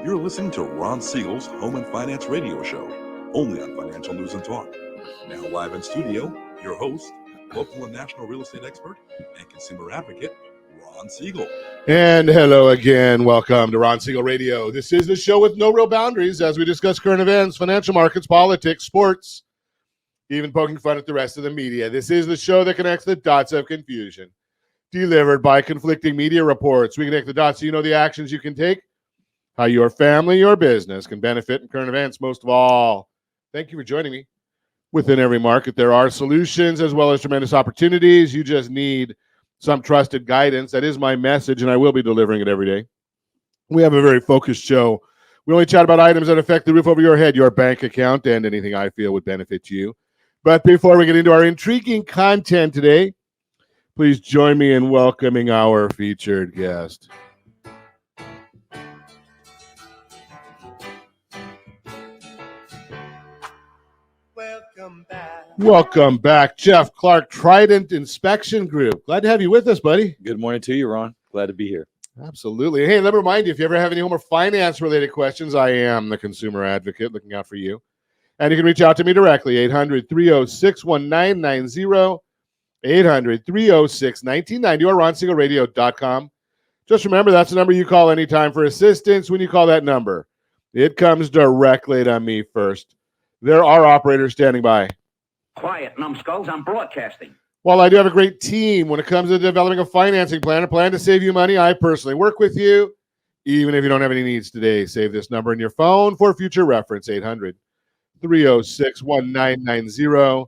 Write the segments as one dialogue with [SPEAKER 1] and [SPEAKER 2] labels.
[SPEAKER 1] You're listening to Ron Siegel's Home and Finance Radio Show, only on Financial News and Talk. Now live in studio, your host, local and national real estate expert and consumer advocate, Ron Siegel.
[SPEAKER 2] And hello again. Welcome to Ron Siegel Radio. This is the show with no real boundaries as we discuss current events, financial markets, politics, sports, even poking fun at the rest of the media. This is the show that connects the dots of confusion, delivered by conflicting media reports. We connect the dots so you know the actions you can take, how your family, your business can benefit in current events. Most of all, thank you for joining me. Within every market, there are solutions as well as tremendous opportunities. You just need some trusted guidance. That is my message, and I will be delivering it every day. We have a very focused show. We only chat about items that affect the roof over your head, your bank account, and anything I feel would benefit you. But before we get into our intriguing content today, please join me in welcoming our featured guest. Welcome back, Jeff Clark, Trident Inspection Group. Glad to have you with us, buddy.
[SPEAKER 3] Good morning to you, Ron. Glad to be here.
[SPEAKER 2] Absolutely. Hey, let me remind you, if you ever have any home or finance-related questions, I am the consumer advocate looking out for you. And you can reach out to me directly, 800-306-1990, 800-306-1990, or ronsiegelradio.com. Just remember, that's the number you call anytime for assistance. When you call that number, it comes directly to me first. There are operators standing by.
[SPEAKER 4] Quiet, numbskulls, I'm broadcasting.
[SPEAKER 2] While I do have a great team when it comes to developing a financing plan, a plan to save you money, I personally work with you. Even if you don't have any needs today, save this number in your phone for future reference, 800-306-1990,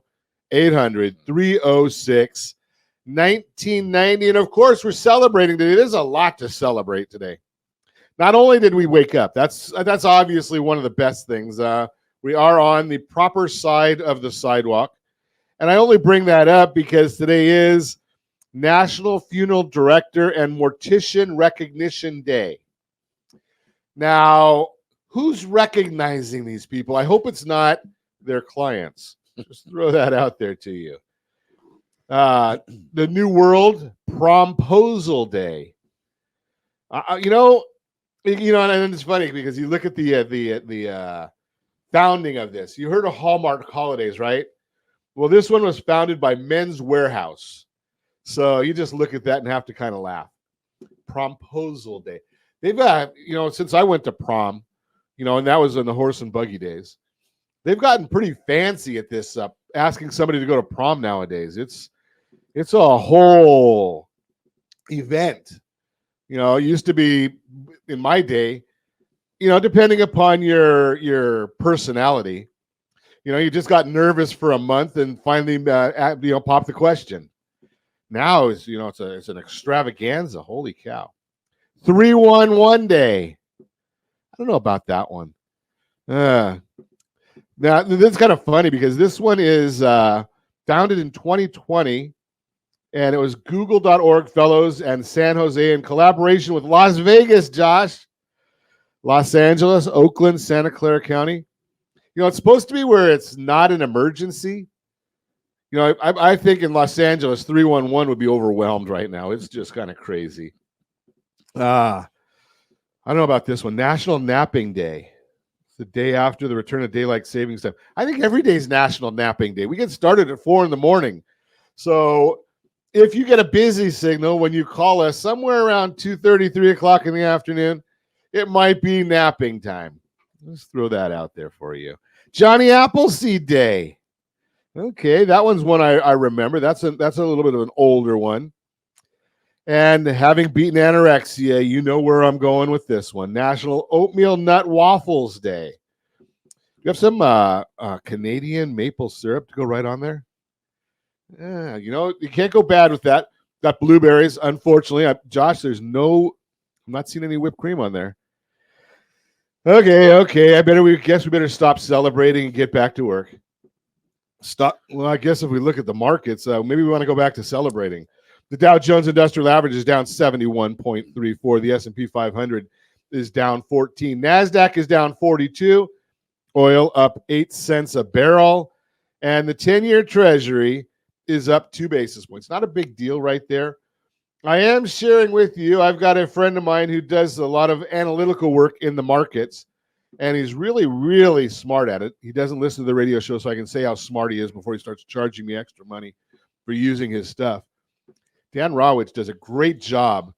[SPEAKER 2] 800-306-1990. And of course, we're celebrating today. There's a lot to celebrate today. Not only did we wake up, that's obviously one of the best things. We are on the proper side of the sidewalk. And I only bring that up because today is National Funeral Director and Mortician Recognition Day. Now, who's recognizing these people? I hope it's not their clients. Just throw that out there to you. The New World Promposal Day. And it's funny because you look at the founding of this. You heard of Hallmark holidays, right? Well, this one was founded by Men's Warehouse. So you just look at that and have to kind of laugh. Promposal Day. They've since I went to prom, and that was in the horse and buggy days, they've gotten pretty fancy at this, asking somebody to go to prom nowadays. It's a whole event. It used to be, in my day, depending upon your personality, you just got nervous for a month and finally, popped the question. Now it's an extravaganza. Holy cow. 311 Day. I don't know about that one. Now, this is kind of funny because this one is founded in 2020, and it was Google.org fellows and San Jose in collaboration with Las Vegas, Josh, Los Angeles, Oakland, Santa Clara County. It's supposed to be where it's not an emergency. I think in Los Angeles, 311 would be overwhelmed right now. It's just kind of crazy. I don't know about this one. National Napping Day. It's the day after the return of daylight savings time. I think every day is National Napping Day. We get started at 4 a.m. So if you get a busy signal when you call us somewhere around 2:30, 3 o'clock in the afternoon, it might be napping time. Let's throw that out there for you. Johnny Appleseed Day. Okay, that one's one I remember. That's a little bit of an older one. And having beaten anorexia, you know where I'm going with this one. National Oatmeal Nut Waffles Day. You have some Canadian maple syrup to go right on there? Yeah, you can't go bad with that. Got blueberries, unfortunately. Josh, I'm not seeing any whipped cream on there. Okay. I guess we better stop celebrating and get back to work. Well, I guess if we look at the markets, maybe we want to go back to celebrating. The Dow Jones Industrial Average is down 71.34. The S&P 500 is down 14. NASDAQ is down 42. Oil up 8 cents a barrel. And the 10-year Treasury is up 2 basis points. Not a big deal right there. I am sharing with you. I've got a friend of mine who does a lot of analytical work in the markets, and he's really, really smart at it. He doesn't listen to the radio show, so I can say how smart he is before he starts charging me extra money for using his stuff. Dan Rawitz does a great job.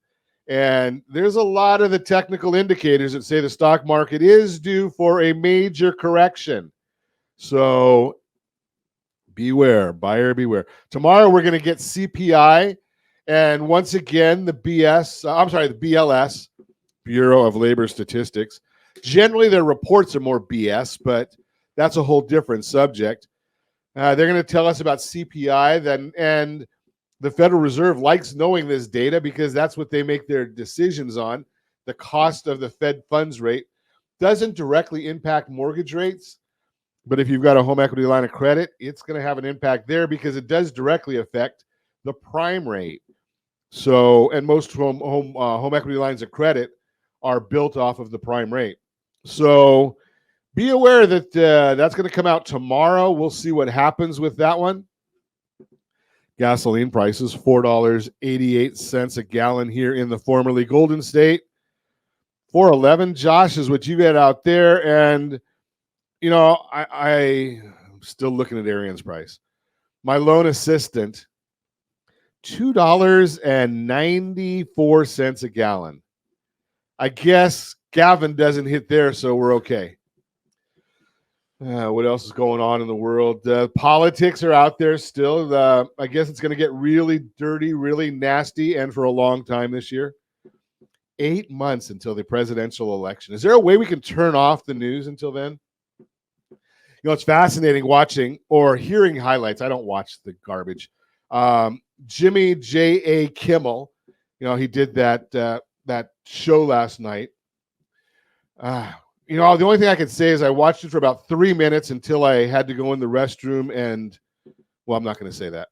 [SPEAKER 2] And there's a lot of the technical indicators that say the stock market is due for a major correction. So beware, buyer beware. Tomorrow we're going to get CPI. And once again, the BLS, Bureau of Labor Statistics. Generally, their reports are more BS, but that's a whole different subject. They're going to tell us about CPI then, and the Federal Reserve likes knowing this data because that's what they make their decisions on. The cost of the Fed funds rate doesn't directly impact mortgage rates, but if you've got a home equity line of credit, it's going to have an impact there because it does directly affect the prime rate. So, and most home equity lines of credit are built off of the prime rate. So, be aware that that's going to come out tomorrow. We'll see what happens with that one. Gasoline prices, $4.88 a gallon here in the formerly Golden State. $4.11, Josh, is what you get out there. And, you know, I'm still looking at Arian's price. My loan assistant, $2.94 a gallon. I guess Gavin doesn't hit there, so we're okay. What else is going on in the world? Politics are out there still. I guess it's going to get really dirty, really nasty, and for a long time this year. 8 months until the presidential election. Is there a way we can turn off the news until then? You know, it's fascinating watching or hearing highlights. I don't watch the garbage. Jimmy J.A. Kimmel, you know, he did that show last night. You know, the only thing I could say is I watched it for about 3 minutes until I had to go in the restroom and, well, I'm not going to say that.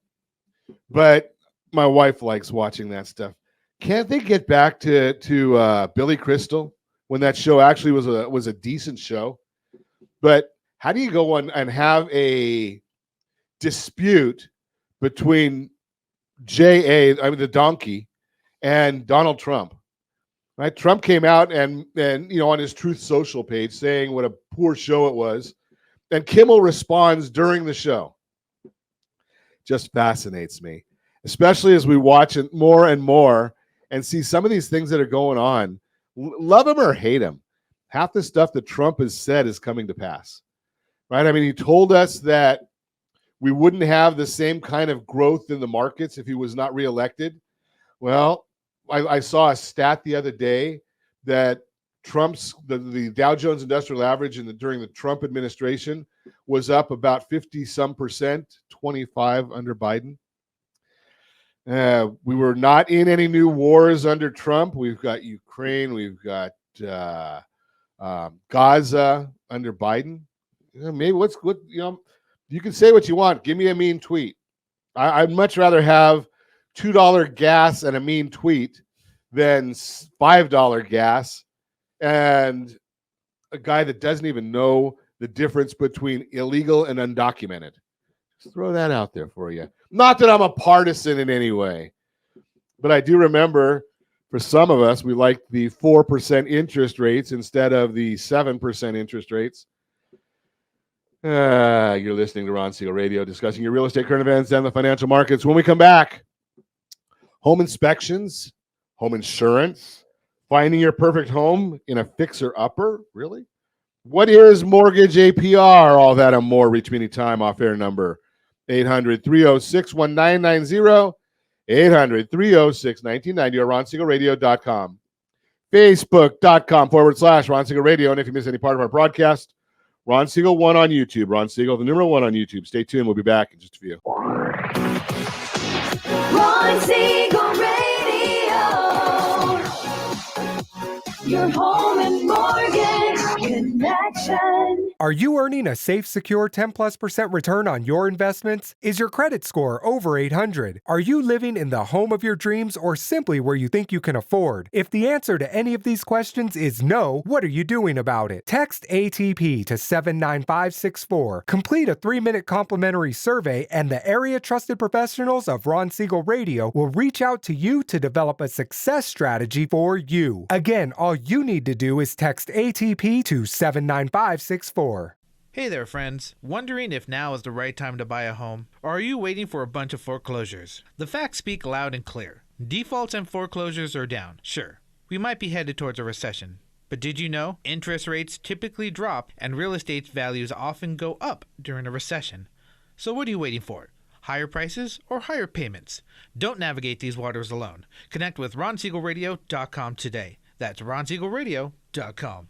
[SPEAKER 2] But my wife likes watching that stuff. Can't they get back to Billy Crystal when that show actually was a decent show? But how do you go on and have a dispute between the donkey, and Donald Trump? Right? Trump came out and you know, on his Truth Social page saying what a poor show it was. And Kimmel responds during the show. Just fascinates me, especially as we watch it more and more and see some of these things that are going on. Love him or hate him, half the stuff that Trump has said is coming to pass. Right? I mean, he told us that we wouldn't have the same kind of growth in the markets if he was not reelected. Well, I saw a stat the other day that the Dow Jones Industrial Average during the Trump administration was up about 50-some%, 25 under Biden. We were not in any new wars under Trump. We've got Ukraine. We've got Gaza under Biden. Maybe you can say what you want. Give me a mean tweet. I'd much rather have $2 gas and a mean tweet than $5 gas and a guy that doesn't even know the difference between illegal and undocumented. Just throw that out there for you. Not that I'm a partisan in any way, but I do remember for some of us, we like the 4% interest rates instead of the 7% interest rates. You're listening to Ron Siegel Radio, discussing your real estate, current events, and the financial markets. When we come back, home inspections, home insurance, finding your perfect home in a fixer-upper, really? What is mortgage APR? All that and more. Reach me anytime. Off-air number 800-306-1990, 800-306-1990, or RonSiegelRadio.com. Facebook.com/Ron Siegel Radio. And if you miss any part of our broadcast, Ron Siegel 1 on YouTube. Ron Siegel, the number 1 on YouTube. Stay tuned. We'll be back in just a few.
[SPEAKER 5] Ron Siegel Radio. Your home and mortgage. Connection.
[SPEAKER 6] Are you earning a safe, secure 10+% return on your investments? Is your credit score over 800? Are you living in the home of your dreams or simply where you think you can afford? If the answer to any of these questions is no, what are you doing about it? Text ATP to 79564. Complete a 3-minute complimentary survey, and the area trusted professionals of Ron Siegel Radio will reach out to you to develop a success strategy for you. Again, all you need to do is text ATP to 79564.
[SPEAKER 7] Hey there, friends. Wondering if now is the right time to buy a home? Or are you waiting for a bunch of foreclosures? The facts speak loud and clear. Defaults and foreclosures are down. Sure, we might be headed towards a recession. But did you know interest rates typically drop and real estate values often go up during a recession? So what are you waiting for? Higher prices or higher payments? Don't navigate these waters alone. Connect with RonSiegelRadio.com today. That's RonSiegelRadio.com.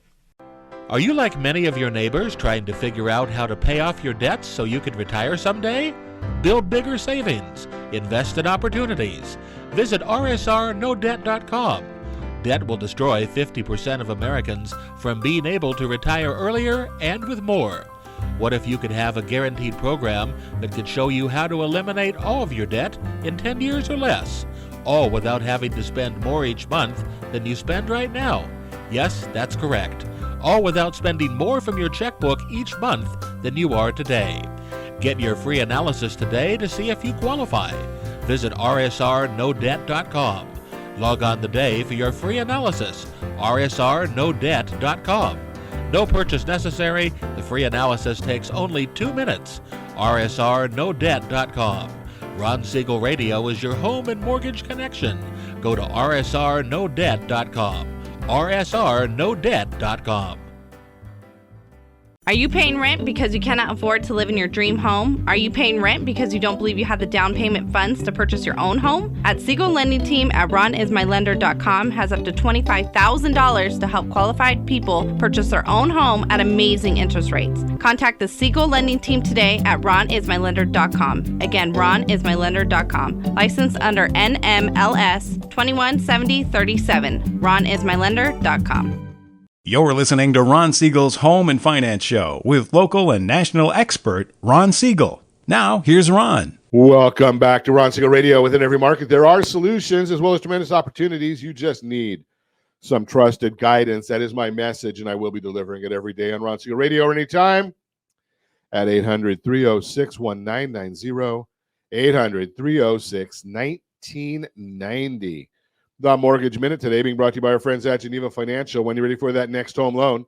[SPEAKER 8] Are you like many of your neighbors trying to figure out how to pay off your debts so you could retire someday? Build bigger savings. Invest in opportunities. Visit rsrnodebt.com. Debt will destroy 50% of Americans from being able to retire earlier and with more. What if you could have a guaranteed program that could show you how to eliminate all of your debt in 10 years or less, all without having to spend more each month than you spend right now? Yes, that's correct. All without spending more from your checkbook each month than you are today. Get your free analysis today to see if you qualify. Visit rsrnodebt.com. Log on today for your free analysis, rsrnodebt.com. No purchase necessary. The free analysis takes only 2 minutes. rsrnodebt.com. Ron Siegel Radio is your home and mortgage connection. Go to rsrnodebt.com. rsrnodebt.com.
[SPEAKER 9] Are you paying rent because you cannot afford to live in your dream home? Are you paying rent because you don't believe you have the down payment funds to purchase your own home? At Siegel Lending Team at RonIsMyLender.com has up to $25,000 to help qualified people purchase their own home at amazing interest rates. Contact the Siegel Lending Team today at RonIsMyLender.com. Again, RonIsMyLender.com. Licensed under NMLS 217037. RonIsMyLender.com.
[SPEAKER 10] You're listening to Ron Siegel's Home and Finance Show with local and national expert Ron Siegel. Now, here's Ron.
[SPEAKER 2] Welcome back to Ron Siegel Radio. Within every market, there are solutions as well as tremendous opportunities. You just need some trusted guidance. That is my message, and I will be delivering it every day on Ron Siegel Radio or anytime at 800-306-1990, 800-306-1990. The Mortgage Minute today being brought to you by our friends at Geneva Financial. When you're ready for that next home loan,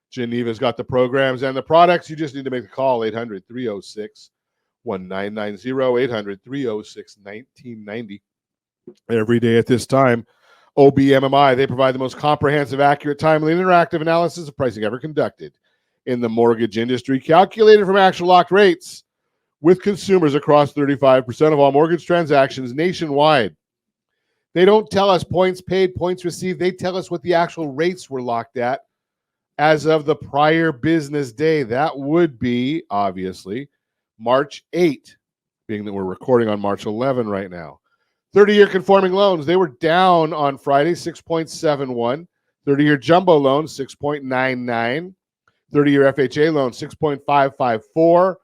[SPEAKER 2] Geneva's got the programs and the products. You just need to make a call, 800-306-1990, 800-306-1990. Every day at this time, OBMMI, they provide the most comprehensive, accurate, timely, and interactive analysis of pricing ever conducted in the mortgage industry, calculated from actual locked rates with consumers across 35% of all mortgage transactions nationwide. They don't tell us points paid, points received. They tell us what the actual rates were locked at as of the prior business day. That would be, obviously, March 8, being that we're recording on March 11 right now. 30-year conforming loans, they were down on Friday, 6.71. 30-year jumbo loans, 6.99. 30-year FHA loans, 6.554.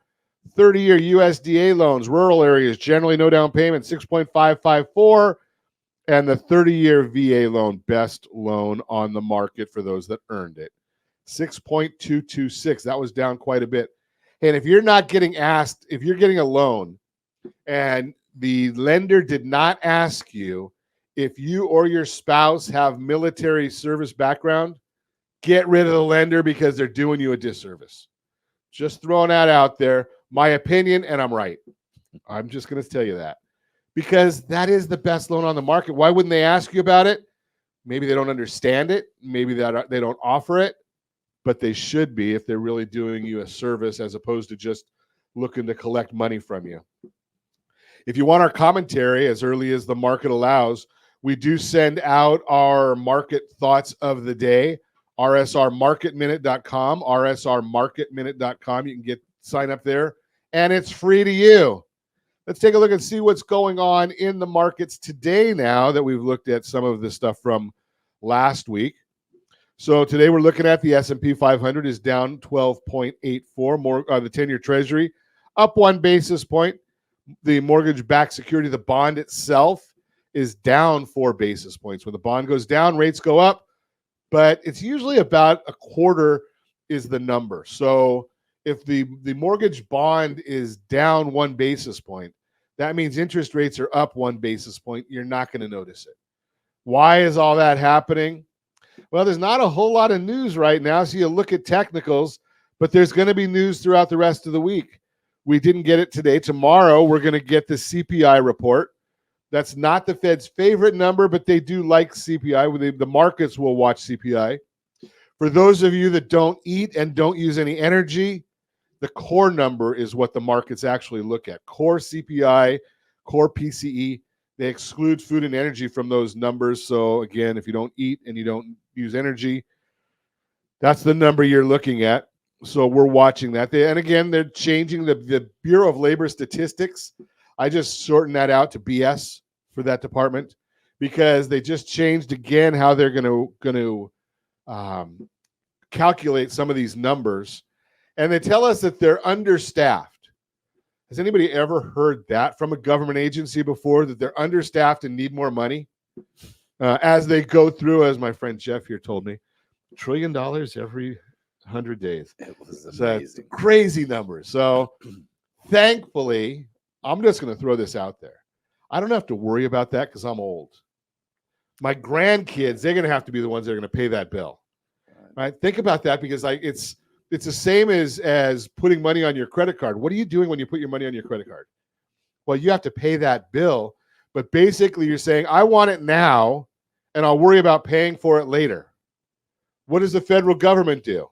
[SPEAKER 2] 30-year USDA loans, rural areas, generally no down payment, 6.554. And the 30-year VA loan, best loan on the market for those that earned it, 6.226. That was down quite a bit. And if you're not getting asked, if you're getting a loan and the lender did not ask you if you or your spouse have military service background, get rid of the lender because they're doing you a disservice. Just throwing that out there. My opinion, and I'm right. I'm just going to tell you that. Because that is the best loan on the market. Why wouldn't they ask you about it? Maybe they don't understand it. Maybe that they don't offer it. But they should be if they're really doing you a service as opposed to just looking to collect money from you. If you want our commentary as early as the market allows, we do send out our market thoughts of the day, rsrmarketminute.com, rsrmarketminute.com. You can sign up there, and it's free to you. Let's take a look and see what's going on in the markets today now that we've looked at some of the stuff from last week. So today we're looking at the S&P 500 is down 12.84. More the 10-year Treasury up 1 basis point. The mortgage-backed security, the bond itself, is down 4 basis points. When the bond goes down, rates go up, but it's usually about a quarter is the number. So if the mortgage bond is down 1 basis point, that means interest rates are up 1 basis point. You're not going to notice it. Why is all that happening? Well, there's not a whole lot of news right now, so you look at technicals, but there's going to be news throughout the rest of the week. We didn't get it today. Tomorrow, we're going to get the CPI report. That's not the Fed's favorite number, but they do like CPI. The markets will watch CPI. For those of you that don't eat and don't use any energy, the core number is what the markets actually look at. Core CPI, core PCE. They exclude food and energy from those numbers. So again, if you don't eat and you don't use energy, that's the number you're looking at. So we're watching that. And again, they're changing the Bureau of Labor Statistics. I just shortened that out to BS for that department because they just changed again how they're going to calculate some of these numbers. And they tell us that they're understaffed. Has anybody ever heard that from a government agency before, that they're understaffed and need more money? As they go through, as my friend Jeff here told me, $1 trillion every 100 days.
[SPEAKER 3] It was
[SPEAKER 2] So
[SPEAKER 3] amazing.
[SPEAKER 2] crazy numbers. So thankfully, I'm just going to throw this out there. I don't have to worry about that because I'm old. My grandkids, they're going to have to be the ones that are going to pay that bill. Right? Think about that because it's the same as putting money on your credit card. What are you doing when you put your money on your credit card? Well, you have to pay that bill, but basically you're saying, I want it now, and I'll worry about paying for it later. What does the federal government do?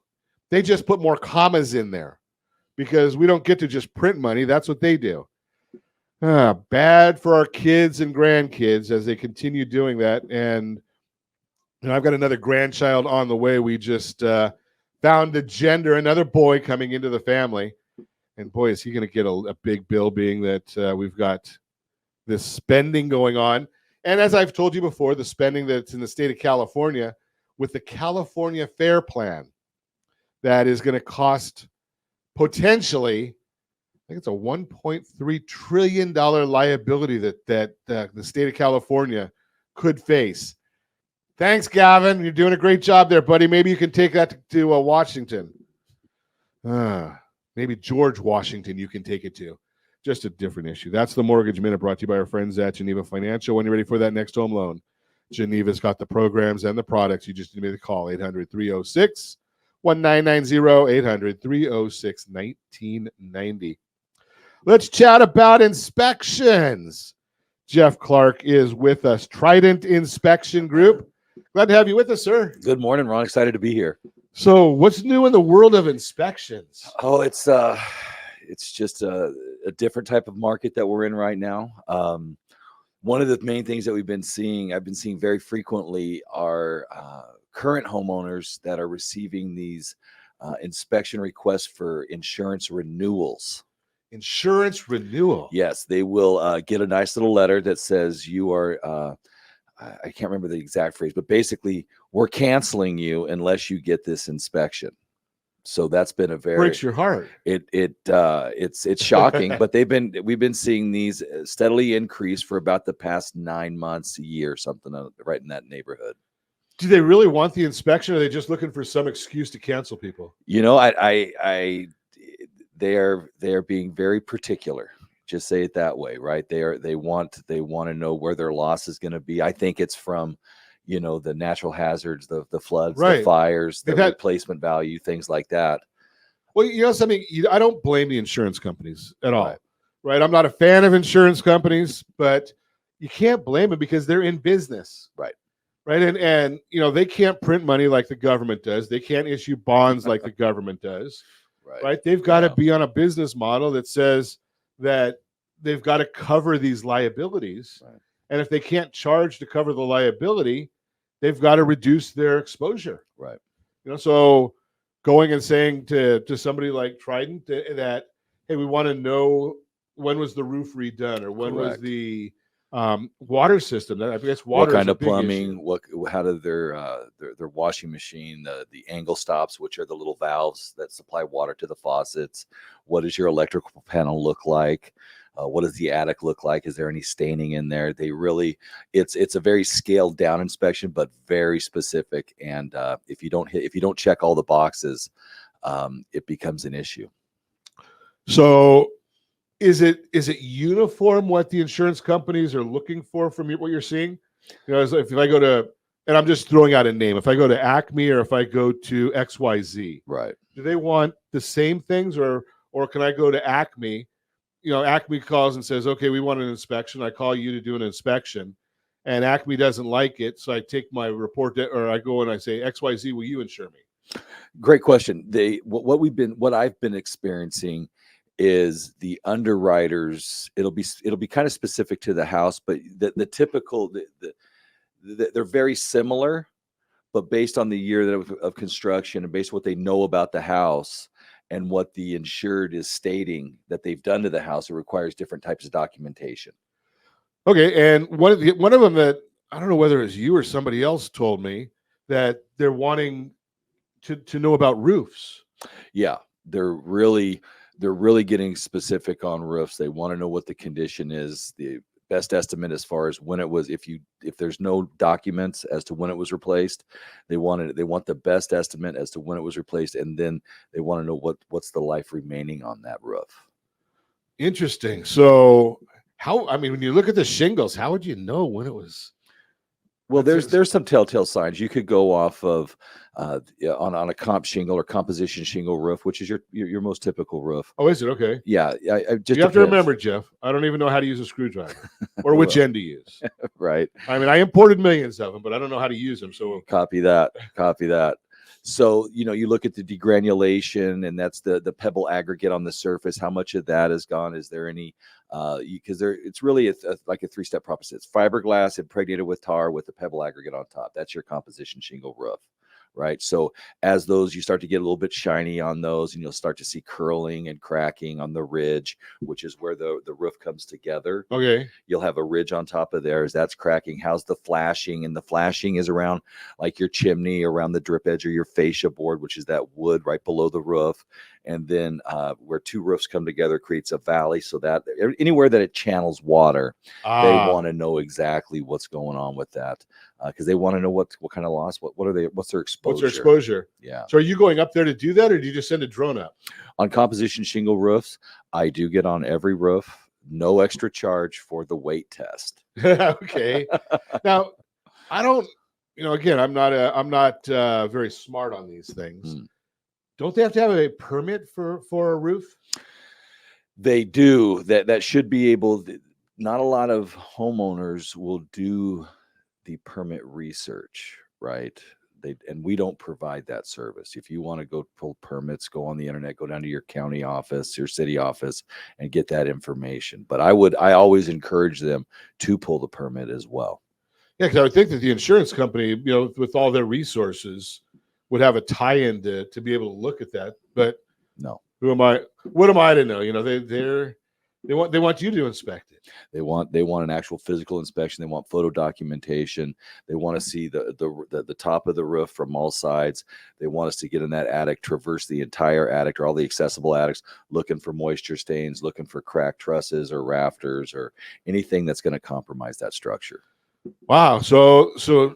[SPEAKER 2] They just put more commas in there because we don't get to just print money. That's what they do. Bad for our kids and grandkids as they continue doing that. And I've got another grandchild on the way. We just found a gender, another boy coming into the family. And boy, is he going to get a big bill, being that we've got this spending going on. And as I've told you before, the spending that's in the state of California with the California Fair Plan, that is going to cost potentially, I think it's a $1.3 trillion liability that the state of California could face. Thanks, Gavin. You're doing a great job there, buddy. Maybe you can take that to Washington. Maybe George Washington you can take it to. Just a different issue. That's the Mortgage Minute, brought to you by our friends at Geneva Financial. When you're ready for that next home loan, Geneva's got the programs and the products. You just need to call 800-306-1990, 800-306-1990. Let's chat about inspections. Jeff Clark is with us. Trident Inspection Group. Glad to have you with us, sir.
[SPEAKER 3] Good morning, Ron. Excited to be here.
[SPEAKER 2] So what's new in the world of inspections?
[SPEAKER 3] Oh, it's just a different type of market that we're in right now. One of the main things that I've been seeing very frequently are current homeowners that are receiving these inspection requests for insurance renewals.
[SPEAKER 2] Insurance renewal.
[SPEAKER 3] Yes, they will get a nice little letter that says you are, I can't remember the exact phrase, but basically we're canceling you unless you get this inspection. So that's been a very
[SPEAKER 2] breaks your heart.
[SPEAKER 3] It's shocking, but we've been seeing these steadily increase for about the past 9 months, a year, something right in that neighborhood.
[SPEAKER 2] Do they really want the inspection, or are they just looking for some excuse to cancel people?
[SPEAKER 3] You know, they are being very particular. Just say it that way, right? They want to know where their loss is going to be. I think it's from, the natural hazards, the floods,
[SPEAKER 2] right,
[SPEAKER 3] the fires, the replacement value, things like that.
[SPEAKER 2] Well, something, I don't blame the insurance companies at all. Right? I'm not a fan of insurance companies, but you can't blame them because they're in business.
[SPEAKER 3] Right.
[SPEAKER 2] Right. And they can't print money like the government does. They can't issue bonds like the government does. Right. They've got to be on a business model that says that they've got to cover these liabilities. Right. And if they can't charge to cover the liability, they've got to reduce their exposure.
[SPEAKER 3] Right.
[SPEAKER 2] So going and saying to somebody like Trident that, hey, we want to know when was the roof redone, or when was the water system. I guess water.
[SPEAKER 3] What kind
[SPEAKER 2] is a
[SPEAKER 3] of
[SPEAKER 2] big
[SPEAKER 3] plumbing?
[SPEAKER 2] issue.
[SPEAKER 3] How do their washing machine, the angle stops, which are the little valves that supply water to the faucets? What does your electrical panel look like? What does the attic look like? Is there any staining in there? It's a very scaled down inspection, but very specific. And if you don't check all the boxes, it becomes an issue.
[SPEAKER 2] So, is it uniform what the insurance companies are looking for from what you're seeing? You know, if I go to, and I'm just throwing out a name, if I go to Acme or if I go to XYZ,
[SPEAKER 3] Right?
[SPEAKER 2] do they want the same things, or can I go to Acme? You know, Acme calls and says, okay, we want an inspection. I call you to do an inspection, and Acme doesn't like it. So I take my report, or I go and I say, XYZ, will you insure me?
[SPEAKER 3] Great question. What I've been experiencing is the underwriters. It'll be kind of specific to the house, but the typical, they're very similar, but based on the year of construction and based on what they know about the house, and what the insured is stating that they've done to the house, it requires different types of documentation.
[SPEAKER 2] Okay, and one of them that I don't know whether it's you or somebody else told me that they're wanting to know about roofs.
[SPEAKER 3] Yeah, they're really getting specific on roofs. They want to know what the condition is, the best estimate as far as when it was. If there's no documents as to when it was replaced, they want the best estimate as to when it was replaced, and then they want to know what's the life remaining on that roof.
[SPEAKER 2] Interesting. So when you look at the shingles, how would you know when it was?
[SPEAKER 3] Well, there's some telltale signs. You could go off of on a comp shingle or composition shingle roof, which is your most typical roof.
[SPEAKER 2] Oh, is it? Okay.
[SPEAKER 3] Yeah, I just
[SPEAKER 2] you have to remember, Jeff, I don't even know how to use a screwdriver or which end to use.
[SPEAKER 3] Right.
[SPEAKER 2] I mean, I imported millions of them, but I don't know how to use them. So
[SPEAKER 3] copy that. So, you look at the degranulation, and that's the pebble aggregate on the surface. How much of that is gone? Is there any, because it's really like a three-step process. It's fiberglass impregnated with tar with the pebble aggregate on top. That's your composition shingle roof, right? So as you start to get a little bit shiny on those, and you'll start to see curling and cracking on the ridge, which is where the roof comes together.
[SPEAKER 2] Okay.
[SPEAKER 3] You'll have a ridge on top of there as that's cracking. How's the flashing? And the flashing is around like your chimney, around the drip edge, or your fascia board, which is that wood right below the roof. And then where two roofs come together creates a valley, so that anywhere that it channels water, they want to know exactly what's going on with that, because they want to know what kind of loss, what's their exposure.
[SPEAKER 2] What's their exposure?
[SPEAKER 3] Yeah.
[SPEAKER 2] So are you going up there to do that, or do you just send a drone up?
[SPEAKER 3] On composition shingle roofs, I do get on every roof, no extra charge for the weight test.
[SPEAKER 2] Okay. Now, I don't, again, I'm not very smart on these things. Don't they have to have a permit for a roof?
[SPEAKER 3] They do. That should be able. Not a lot of homeowners will do the permit research, right? And we don't provide that service. If you want to go pull permits, go on the internet, go down to your county office, your city office, and get that information. But I always encourage them to pull the permit as well.
[SPEAKER 2] Yeah, because I would think that the insurance company, with all their resources, would have a tie-in to be able to look at that. But
[SPEAKER 3] no,
[SPEAKER 2] who am I? What am I to know? They want you to inspect it.
[SPEAKER 3] They want an actual physical inspection. They want photo documentation. They want to see the top of the roof from all sides. They want us to get in that attic, traverse the entire attic or all the accessible attics, looking for moisture stains, looking for cracked trusses or rafters or anything that's going to compromise that structure.
[SPEAKER 2] Wow. So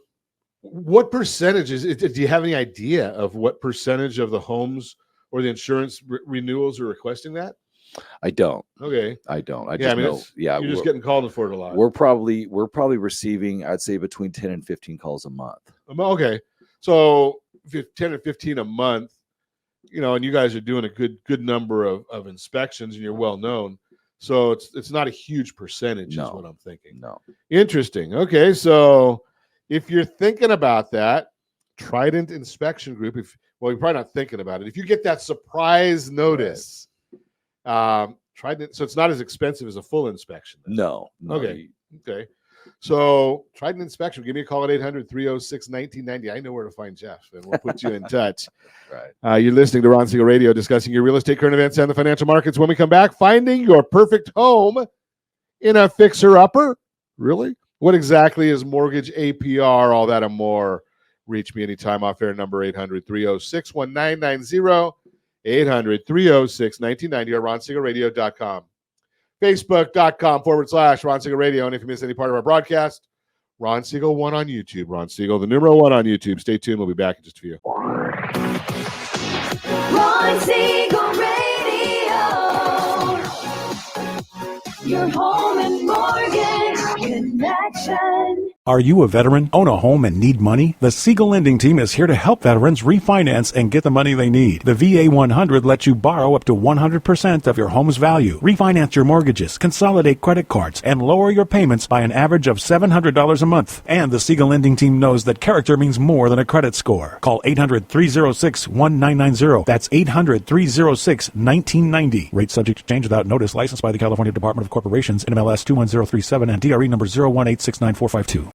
[SPEAKER 2] what percentage do you have any idea of what percentage of the homes or the insurance renewals are requesting that?
[SPEAKER 3] I don't.
[SPEAKER 2] Okay.
[SPEAKER 3] I don't. I just know. Yeah.
[SPEAKER 2] You're just getting called for it a lot.
[SPEAKER 3] We're probably receiving, I'd say, between 10 and 15 calls a month.
[SPEAKER 2] Okay. So if you're 10 or 15 a month, and you guys are doing a good number of inspections, and you're well known. So it's not a huge percentage, is what I'm thinking.
[SPEAKER 3] No.
[SPEAKER 2] Interesting. Okay. So if you're thinking about that, Trident Inspection Group, you're probably not thinking about it. If you get that surprise notice, Trident, so it's not as expensive as a full inspection. Then.
[SPEAKER 3] No.
[SPEAKER 2] Okay. So Trident Inspection, give me a call at 800-306-1990. I know where to find Jeff, and we'll put you in touch.
[SPEAKER 3] Right.
[SPEAKER 2] You're listening to Ron Siegel Radio, discussing your real estate, current events, and the financial markets. When we come back, finding your perfect home in a fixer-upper Really? What exactly is mortgage APR? All that and more. Reach me anytime off air, number 800-306-1990, 800-306-1990, or RonSiegelRadio.com. Facebook.com/Ron Siegel Radio. And if you miss any part of our broadcast, Ron Siegel 1 on YouTube. Ron Siegel, the numero 1 on YouTube. Stay tuned. We'll be back in just a few.
[SPEAKER 5] Ron Siegel Radio. Your home and mortgage connection.
[SPEAKER 10] Are you a veteran, own a home, and need money? The Siegel Lending Team is here to help veterans refinance and get the money they need. The VA 100 lets you borrow up to 100% of your home's value, refinance your mortgages, consolidate credit cards, and lower your payments by an average of $700 a month. And the Siegel Lending Team knows that character means more than a credit score. Call 800-306-1990. That's 800-306-1990. Rate subject to change without notice. Licensed by the California Department of Corporations, NMLS 21037, and DRE number 018694452.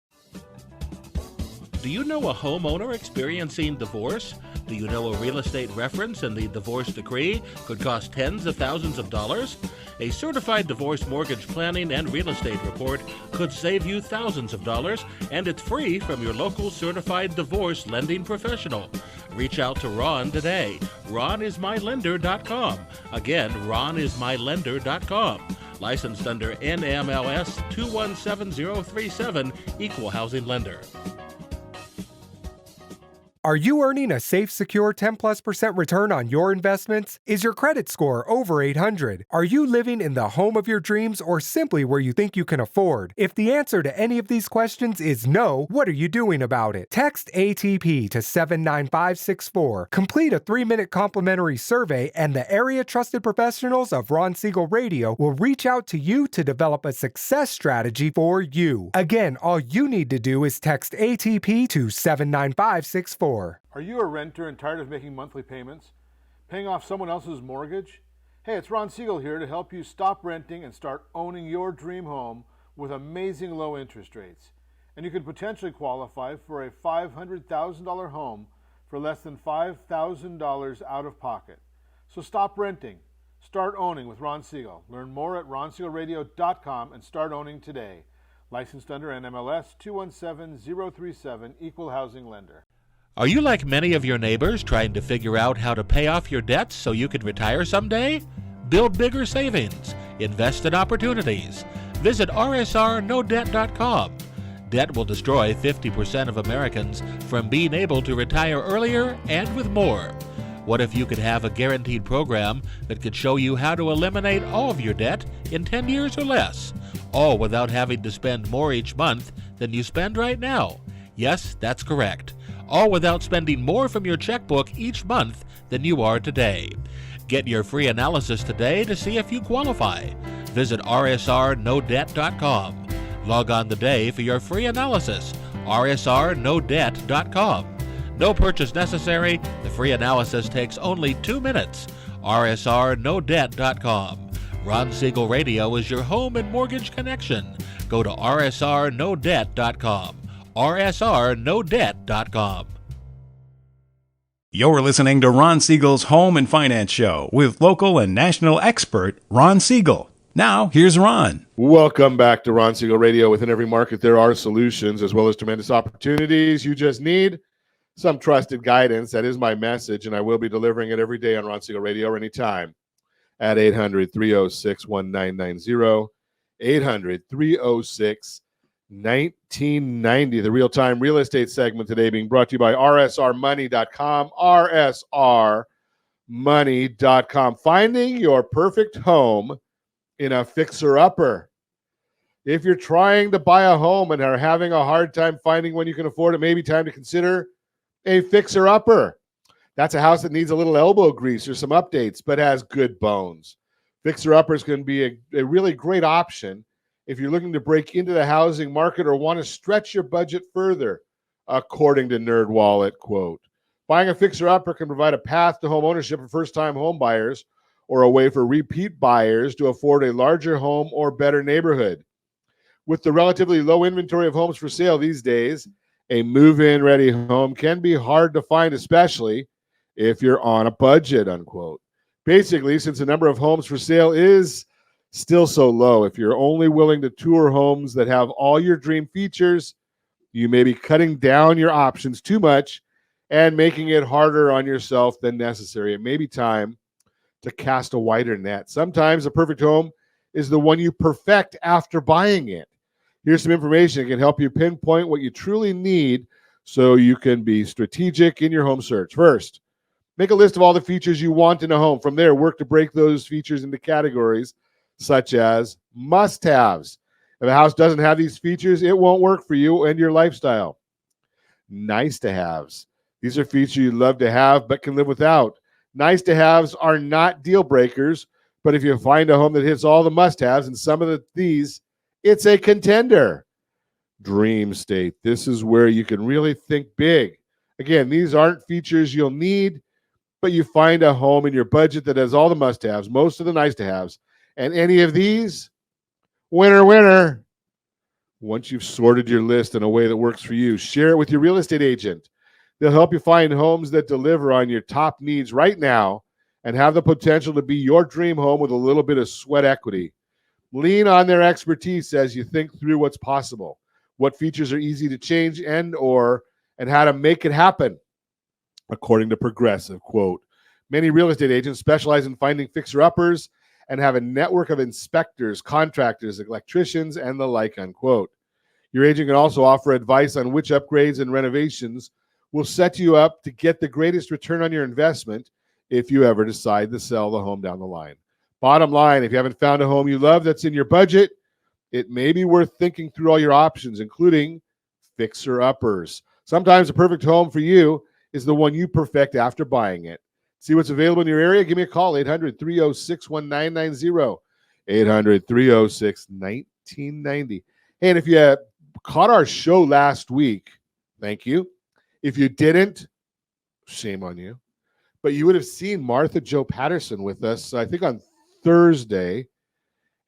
[SPEAKER 8] Do you know a homeowner experiencing divorce? Do you know a real estate reference and the divorce decree could cost tens of thousands of dollars? A certified divorce mortgage planning and real estate report could save you thousands of dollars, and it's free from your local certified divorce lending professional. Reach out to Ron today. RonIsMyLender.com. Again, RonIsMyLender.com. Licensed under NMLS 217037, Equal Housing Lender.
[SPEAKER 6] Are you earning a safe, secure 10+% return on your investments? Is your credit score over 800? Are you living in the home of your dreams or simply where you think you can afford? If the answer to any of these questions is no, what are you doing about it? Text ATP to 79564. Complete a 3-minute complimentary survey, and the area trusted professionals of Ron Siegel Radio will reach out to you to develop a success strategy for you. Again, all you need to do is text ATP to 79564.
[SPEAKER 11] Are you a renter and tired of making monthly payments? Paying off someone else's mortgage? Hey, it's Ron Siegel here to help you stop renting and start owning your dream home with amazing low interest rates. And you could potentially qualify for a $500,000 home for less than $5,000 out of pocket. So stop renting. Start owning with Ron Siegel. Learn more at RonSiegelRadio.com and start owning today. Licensed under NMLS 217037, Equal Housing Lender.
[SPEAKER 8] Are you like many of your neighbors trying to figure out how to pay off your debts so you can retire someday? Build bigger savings. Invest in opportunities. Visit rsrnodebt.com. Debt will destroy 50% of Americans from being able to retire earlier and with more. What if you could have a guaranteed program that could show you how to eliminate all of your debt in 10 years or less, all without having to spend more each month than you spend right now? Yes, that's correct. All without spending more from your checkbook each month than you are today. Get your free analysis today to see if you qualify. Visit rsrnodebt.com. Log on today for your free analysis. rsrnodebt.com. No purchase necessary. The free analysis takes only 2 minutes. rsrnodebt.com. Ron Siegel Radio is your home and mortgage connection. Go to rsrnodebt.com. rsrnodebt.com.
[SPEAKER 10] You're listening to Ron Siegel's Home and Finance Show with local and national expert Ron Siegel. Now, here's Ron.
[SPEAKER 2] Welcome back to Ron Siegel Radio. Within every market, there are solutions as well as tremendous opportunities. You just need some trusted guidance. That is my message, and I will be delivering it every day on Ron Siegel Radio or anytime at 800-306-1990, 800-306-1990. The real-time real estate segment today being brought to you by rsrmoney.com, rsrmoney.com. Finding your perfect home in a fixer-upper. If you're trying to buy a home and are having a hard time finding one you can afford, it may be time to consider a fixer-upper. That's a house that needs a little elbow grease or some updates, but has good bones. Fixer-uppers can be a really great option if you're looking to break into the housing market or want to stretch your budget further, according to NerdWallet, quote. Buying a fixer-upper can provide a path to home ownership for first-time home buyers or a way for repeat buyers to afford a larger home or better neighborhood. With the relatively low inventory of homes for sale these days, a move-in ready home can be hard to find, especially if you're on a budget, unquote. Basically, since the number of homes for sale is still so low. If you're only willing to tour homes that have all your dream features, you may be cutting down your options too much and making it harder on yourself than necessary. It may be time to cast a wider net. Sometimes a perfect home is the one you perfect after buying it. Here's some information that can help you pinpoint what you truly need so you can be strategic in your home search. First, make a list of all the features you want in a home. From there, work to break those features into categories such as must-haves. If a house doesn't have these features, it won't work for you and your lifestyle. Nice-to-haves. These are features you'd love to have but can live without. Nice-to-haves are not deal breakers, but if you find a home that hits all the must-haves and some of these, it's a contender. Dream state. This is where you can really think big. Again, these aren't features you'll need, but you find a home in your budget that has all the must-haves, most of the nice-to-haves, and any of these, winner, winner. Once you've sorted your list in a way that works for you, share it with your real estate agent. They'll help you find homes that deliver on your top needs right now and have the potential to be your dream home with a little bit of sweat equity. Lean on their expertise as you think through what's possible, what features are easy to change and how to make it happen. According to Progressive, quote, many real estate agents specialize in finding fixer-uppers and have a network of inspectors, contractors, electricians, and the like, unquote. Your agent can also offer advice on which upgrades and renovations will set you up to get the greatest return on your investment if you ever decide to sell the home down the line. Bottom line, if you haven't found a home you love that's in your budget, it may be worth thinking through all your options, including fixer-uppers. Sometimes the perfect home for you is the one you perfect after buying it. See what's available in your area? Give me a call, 800-306-1990, 800-306-1990. And if you caught our show last week, thank you. If you didn't, shame on you. But you would have seen Martha Jo Patterson with us, I think on Thursday.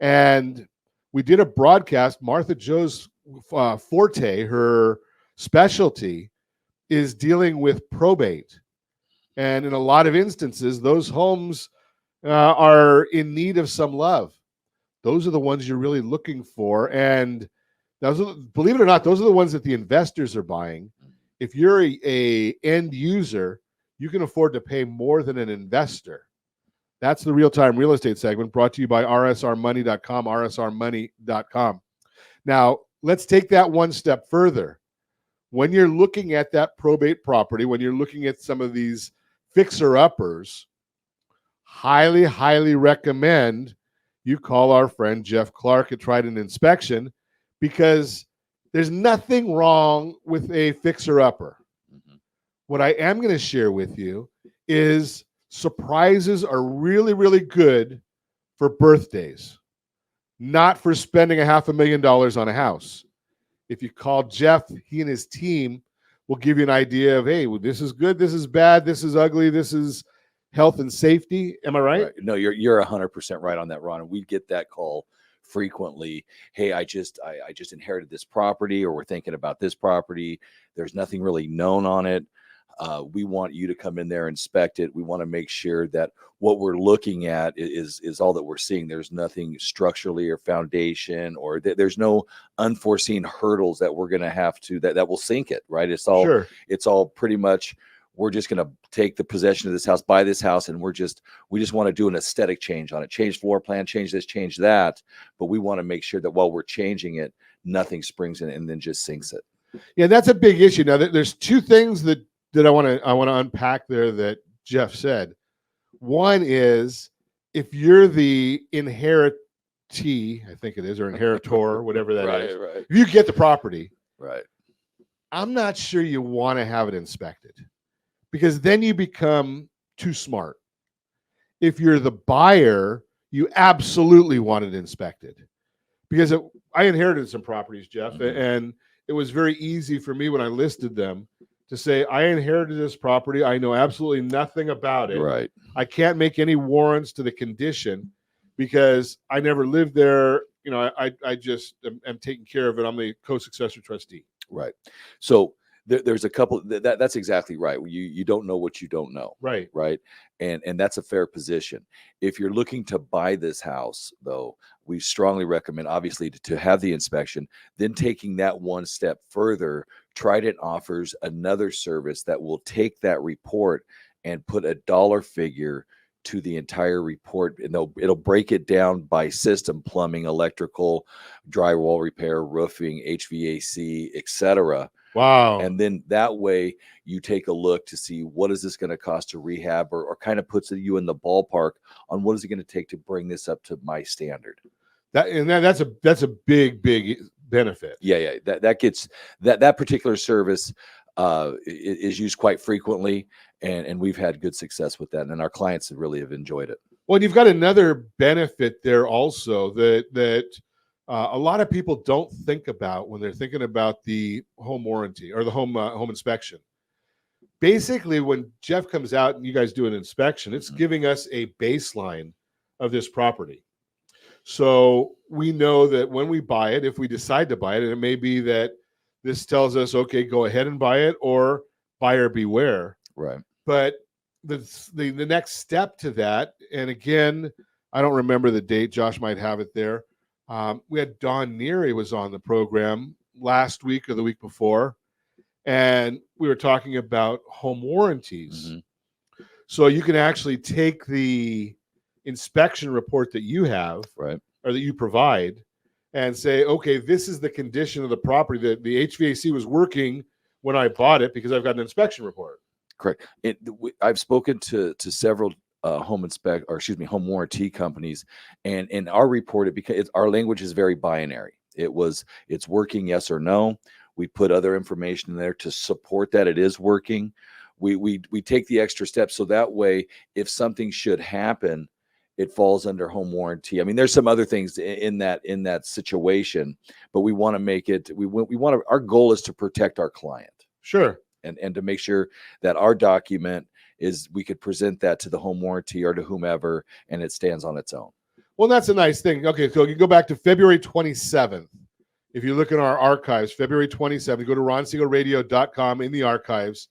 [SPEAKER 2] And we did a broadcast. Martha Jo's forte, her specialty, is dealing with probate. And in a lot of instances, those homes are in need of some love. Those are the ones you're really looking for. And those are, believe it or not, those are the ones that the investors are buying. If you're a end user, you can afford to pay more than an investor. That's the Real-Time Real Estate segment brought to you by rsrmoney.com, rsrmoney.com. Now, let's take that one step further. When you're looking at that probate property, when you're looking at some of these fixer-uppers, highly, highly recommend you call our friend Jeff Clark at Trident Inspection, because there's nothing wrong with a fixer-upper. What I am going to share with you is surprises are really, really good for birthdays, not for spending $500,000 on a house. If you call Jeff, he and his team will give you an idea of, hey, well, this is good, this is bad, this is ugly, this is health and safety. Am I right?
[SPEAKER 3] No, you're 100% right on that, Ron. And we get that call frequently. Hey, I just inherited this property, or we're thinking about this property. There's nothing really known on it. We want you to come in there, inspect it. We want to make sure that what we're looking at is all that we're seeing. There's nothing structurally or foundation, or there's no unforeseen hurdles that we're going to have to that will sink it. Right? It's all pretty much. We're just going to take the possession of this house, buy this house, and we just want to do an aesthetic change on it, change floor plan, change this, change that. But we want to make sure that while we're changing it, nothing springs in it and then just sinks it.
[SPEAKER 2] Yeah, that's a big issue. Now, there's two things that I want to unpack there that Jeff said. One is, if you're the inheritee, I think it is, or inheritor, whatever that is.
[SPEAKER 3] Right.
[SPEAKER 2] If you get the property,
[SPEAKER 3] right,
[SPEAKER 2] I'm not sure you want to have it inspected, because then you become too smart. If you're the buyer, you absolutely want it inspected, because I inherited some properties, Jeff, and it was very easy for me when I listed them to say, I inherited this property. I know absolutely nothing about it.
[SPEAKER 3] Right.
[SPEAKER 2] I can't make any warrants to the condition because I never lived there. You know, I just am taking care of it. I'm the co-successor trustee.
[SPEAKER 3] Right. So There's a couple that's exactly right. You don't know what you don't know.
[SPEAKER 2] Right.
[SPEAKER 3] Right. And that's a fair position. If you're looking to buy this house, though, we strongly recommend, obviously, to have the inspection. Then taking that one step further, Trident offers another service that will take that report and put a dollar figure to the entire report, and it'll break it down by system: plumbing, electrical, drywall repair, roofing, HVAC, etc.
[SPEAKER 2] Wow.
[SPEAKER 3] And then that way you take a look to see what is this going to cost to rehab, or kind of puts you in the ballpark on what is it going to take to bring this up to my standard.
[SPEAKER 2] That's a big benefit.
[SPEAKER 3] Yeah. That gets that particular service is used quite frequently, and we've had good success with that, and our clients really have enjoyed it.
[SPEAKER 2] Well, you've got another benefit there also that a lot of people don't think about when they're thinking about the home warranty or the home inspection. Basically, when Jeff comes out and you guys do an inspection, it's giving us a baseline of this property. So we know that when we buy it, if we decide to buy it, and it may be that this tells us, okay, go ahead and buy it, or buyer beware.
[SPEAKER 3] Right.
[SPEAKER 2] But the next step to that, and again, I don't remember the date. Josh might have it there. We had Don Neary was on the program last week or the week before, and we were talking about home warranties.
[SPEAKER 3] Mm-hmm.
[SPEAKER 2] So you can actually take the inspection report that you have,
[SPEAKER 3] right,
[SPEAKER 2] or that you provide, and say, okay, this is the condition of the property, that the HVAC was working when I bought it because I've got an inspection report.
[SPEAKER 3] Correct. I've spoken to several home warranty companies, and in our report, because our language is very binary. It's working, yes or no. We put other information in there to support that it is working. We take the extra steps so that way, if something should happen, it falls under home warranty. I mean, there's some other things in that situation, but we want to make it. Our goal is to protect our client.
[SPEAKER 2] Sure.
[SPEAKER 3] And to make sure that our document we could present that to the home warranty or to whomever, and it stands on its own.
[SPEAKER 2] Well, that's a nice thing. Okay, so you go back to February 27th. If you look in our archives, February 27th, go to ronsiegelradio.com in the archives,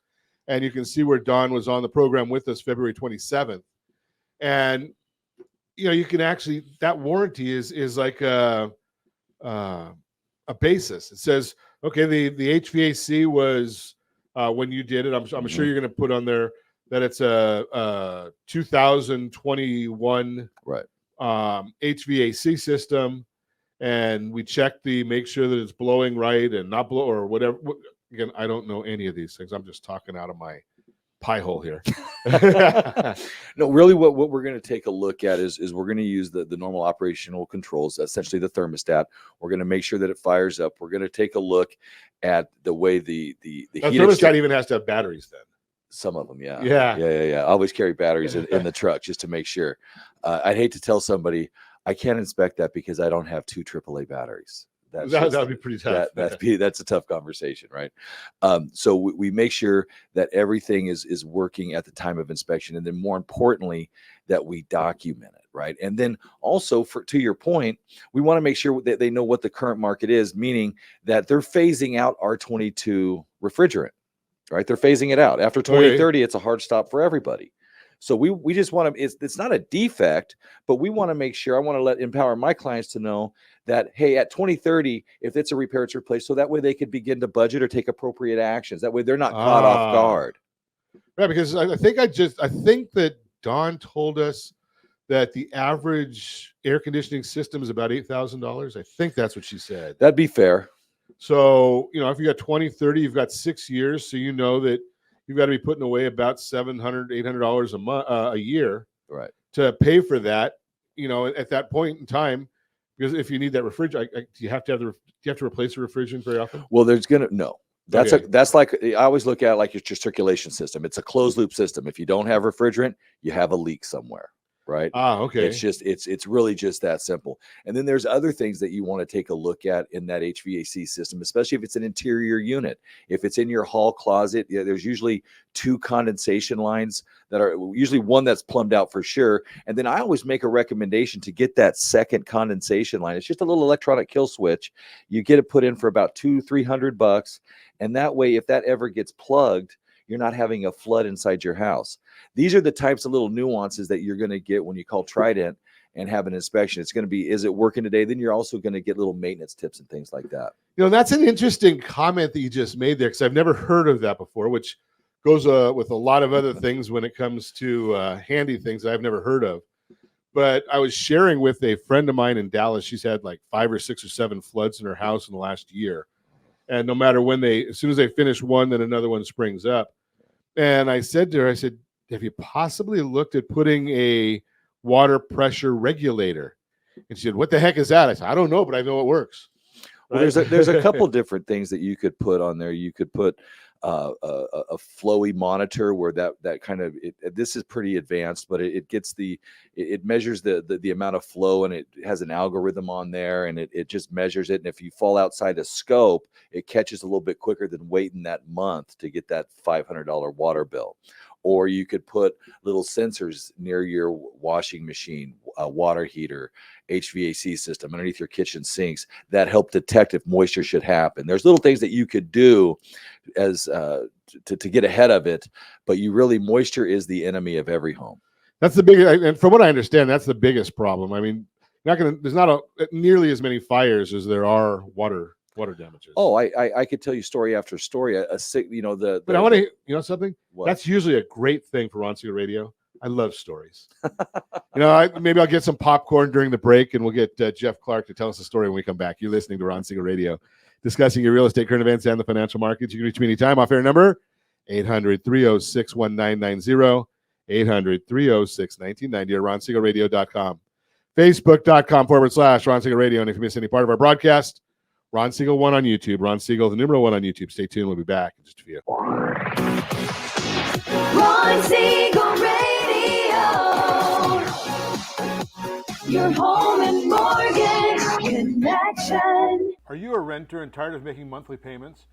[SPEAKER 2] and you can see where Don was on the program with us February 27th. And you can actually, that warranty is like a basis. It says, okay, the HVAC was when you did it. I'm sure you're going to put on there that it's a 2021
[SPEAKER 3] right
[SPEAKER 2] HVAC system, and we check make sure that it's blowing right and not blow or whatever. Again, I don't know any of these things. I'm just talking out of my pie hole here.
[SPEAKER 3] No, really what we're going to take a look at is we're going to use the normal operational controls, essentially the thermostat. We're going to make sure that it fires up. We're going to take a look at the way the
[SPEAKER 2] thermostat even has to have batteries then.
[SPEAKER 3] Some of them, yeah.
[SPEAKER 2] Yeah.
[SPEAKER 3] I always carry batteries in the truck just to make sure. I'd hate to tell somebody I can't inspect that because I don't have 2 AAA batteries.
[SPEAKER 2] That would be pretty tough.
[SPEAKER 3] That's a tough conversation, right? So we make sure that everything is working at the time of inspection, and then more importantly, that we document it, right? And then also, to your point, we want to make sure that they know what the current market is, meaning that they're phasing out R22 refrigerant, right? They're phasing it out. After 2030, it's a hard stop for everybody. So we just want to, it's not a defect, but we want to make sure, I want to empower my clients to know that, hey, at 2030, if it's a repair, it's replaced. So that way they could begin to budget or take appropriate actions. That way they're not caught off guard.
[SPEAKER 2] Right, because I think that Don told us that the average air conditioning system is about $8,000. I think that's what she said.
[SPEAKER 3] That'd be fair.
[SPEAKER 2] So, if you got 2030, you've got 6 years. So you know that you've got to be putting away about $700, $800 a year,
[SPEAKER 3] right,
[SPEAKER 2] to pay for that. At that point in time, because if you need that refrigerant, do you have to replace the refrigerant very often?
[SPEAKER 3] Well, that's like, I always look at it like it's your circulation system. It's a closed loop system. If you don't have refrigerant, you have a leak somewhere. right?
[SPEAKER 2] Okay.
[SPEAKER 3] It's really just that simple. And then there's other things that you want to take a look at in that HVAC system, especially if it's an interior unit. If it's in your hall closet, there's usually 2 condensation lines that are usually one that's plumbed out for sure. And then I always make a recommendation to get that second condensation line. It's just a little electronic kill switch. You get it put in for about $200-300. And that way, if that ever gets plugged, you're not having a flood inside your house. These are the types of little nuances that you're going to get when you call Trident and have an inspection. It's going to be, is it working today? Then you're also going to get little maintenance tips and things like that.
[SPEAKER 2] That's an interesting comment that you just made there, because I've never heard of that before, which goes with a lot of other things when it comes to handy things that I've never heard of. But I was sharing with a friend of mine in Dallas. She's had like 5 or 6 or 7 floods in her house in the last year. And no matter when as soon as they finish one, then another one springs up. And I said to her, have you possibly looked at putting a water pressure regulator? And she said, what the heck is that? I said, I don't know, but I know it works.
[SPEAKER 3] Well, there's a couple different things that you could put on there. You could put a flowy monitor where that kind of, this is pretty advanced, but it gets it measures the amount of flow, and it has an algorithm on there, and it just measures it. And if you fall outside the scope, it catches a little bit quicker than waiting that month to get that $500 water bill. Or you could put little sensors near your washing machine, water heater, HVAC system, underneath your kitchen sinks that help detect if moisture should happen. There's little things that you could do as to get ahead of it, but moisture is the enemy of every home.
[SPEAKER 2] That's the biggest, and from what I understand, that's the biggest problem. I mean, there's not nearly as many fires as there are water damages.
[SPEAKER 3] Oh, I could tell you story after story. But
[SPEAKER 2] I want to, something.
[SPEAKER 3] What?
[SPEAKER 2] That's usually a great thing for Ron Siegel Radio. I love stories. Maybe I'll get some popcorn during the break, and we'll get Jeff Clark to tell us a story when we come back. You're listening to Ron Siegel Radio, discussing your real estate, current events, and the financial markets. You can reach me anytime. Off-air number 800-306-1990, 800-306-1990, or RonSiegelRadio.com, Facebook.com/Ron Siegel Radio. And if you miss any part of our broadcast, Ron Siegel 1 on YouTube. Ron Siegel, the number 1 on YouTube. Stay tuned. We'll be back in just a few.
[SPEAKER 5] Ron Siegel Radio. Your home and mortgage connection.
[SPEAKER 11] Are you a renter and tired of making monthly payments?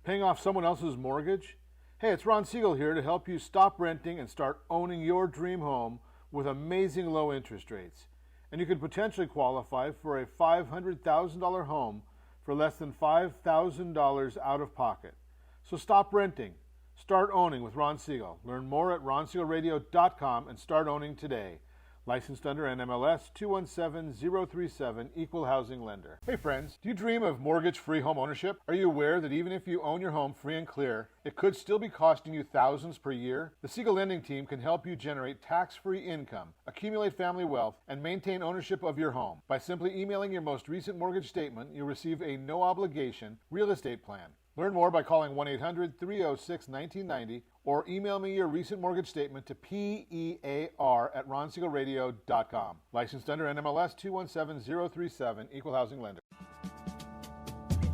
[SPEAKER 11] Paying off someone else's mortgage? Hey, it's Ron Siegel here to help you stop renting and start owning your dream home with amazing low interest rates. And you could potentially qualify for a $500,000 home for less than $5,000 out of pocket. So stop renting. Start owning with Ron Siegel. Learn more at RonSiegelRadio.com and start owning today. Licensed under NMLS 217037, Equal Housing Lender. Hey friends, do you dream of mortgage-free home ownership? Are you aware that even if you own your home free and clear, it could still be costing you thousands per year? The Siegel Lending Team can help you generate tax-free income, accumulate family wealth, and maintain ownership of your home. By simply emailing your most recent mortgage statement, you'll receive a no-obligation real estate plan. Learn more by calling 1-800-306-1990 or email me your recent mortgage statement to PEAR@RonSiegelRadio.com. Licensed under NMLS 217037, Equal Housing Lender.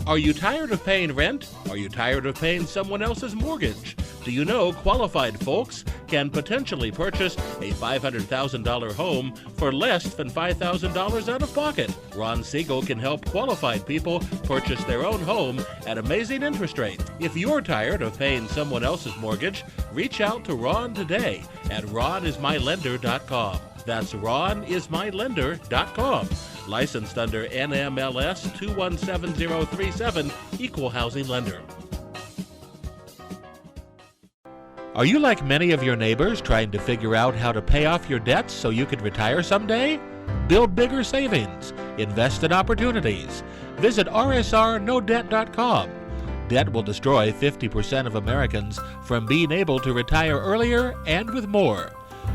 [SPEAKER 8] Are you tired of paying rent? Are you tired of paying someone else's mortgage? Do you know qualified folks can potentially purchase a $500,000 home for less than $5,000 out of pocket? Ron Siegel can help qualified people purchase their own home at amazing interest rates. If you're tired of paying someone else's mortgage, reach out to Ron today at ronismylender.com. That's ronismylender.com. Licensed under NMLS 217037, Equal Housing Lender. Are you like many of your neighbors trying to figure out how to pay off your debts so you can retire someday? Build bigger savings. Invest in opportunities. Visit rsrnodebt.com. Debt will destroy 50% of Americans from being able to retire earlier and with more.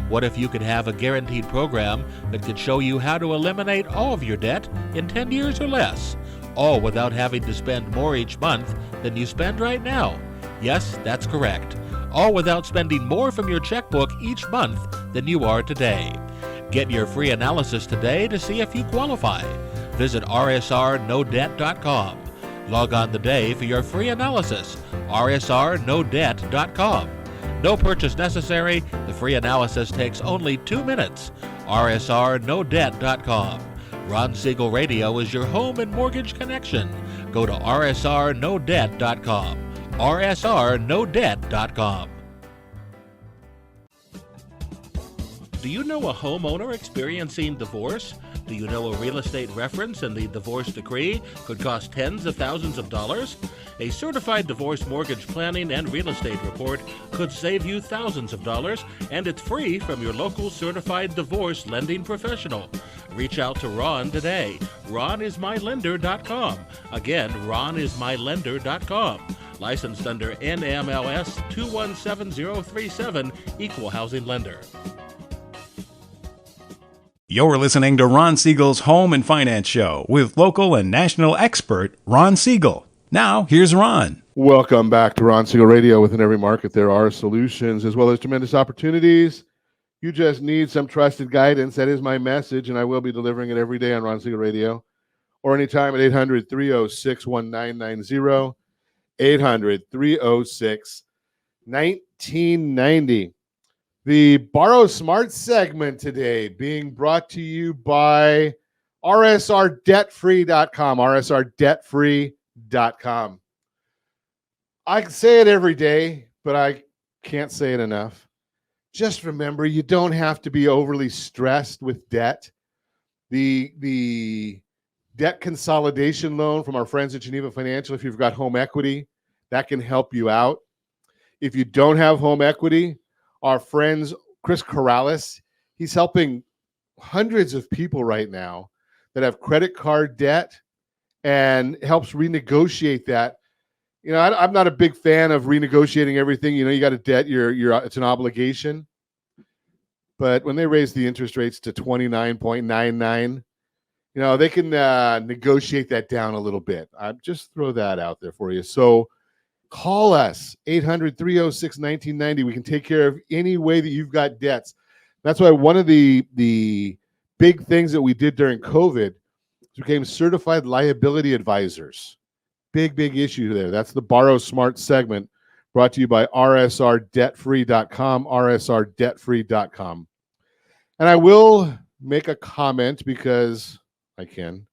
[SPEAKER 8] What if you could have a guaranteed program that could show you how to eliminate all of your debt in 10 years or less, all without having to spend more each month than you spend right now? Yes, that's correct. All without spending more from your checkbook each month than you are today. Get your free analysis today to see if you qualify. Visit rsrnodebt.com. Log on today for your free analysis, rsrnodebt.com. No purchase necessary. The free analysis takes only 2 minutes. RSRNoDebt.com. Ron Siegel Radio is your home and mortgage connection. Go to RSRNoDebt.com. RSRNoDebt.com. Do you know a homeowner experiencing divorce? Do you know a real estate reference in the divorce decree could cost tens of thousands of dollars? A certified divorce mortgage planning and real estate report could save you thousands of dollars, and it's free from your local certified divorce lending professional. Reach out to Ron today. RonIsMyLender.com. Again, RonIsMyLender.com. Licensed under NMLS 217037, Equal Housing Lender.
[SPEAKER 10] You're listening to Ron Siegel's Home and Finance Show with local and national expert Ron Siegel. Now, here's Ron.
[SPEAKER 2] Welcome back to Ron Siegel Radio. Within every market, there are solutions as well as tremendous opportunities. You just need some trusted guidance. That is my message, and I will be delivering it every day on Ron Siegel Radio or anytime at 800-306-1990, 800-306-1990. The Borrow Smart segment today being brought to you by RSRDebtFree.com, RSRDebtFree.com. I can say it every day, but I can't say it enough. Just remember, you don't have to be overly stressed with debt. The debt consolidation loan from our friends at Geneva Financial, if you've got home equity, that can help you out. If you don't have home equity, our friends, Chris Corrales, he's helping hundreds of people right now that have credit card debt and helps renegotiate that. You know, I'm not a big fan of renegotiating everything. You know, you got a debt, it's an obligation. But when they raise the interest rates to 29.99, you know, they can negotiate that down a little bit. I just throw that out there for you. So call us, 800-306-1990. We can take care of any way that you've got debts. That's why one of the big things that we did during COVID became certified liability advisors. Big issue there. That's the Borrow Smart segment brought to you by RSRDebtFree.com, RSRDebtFree.com. And I will make a comment because I can.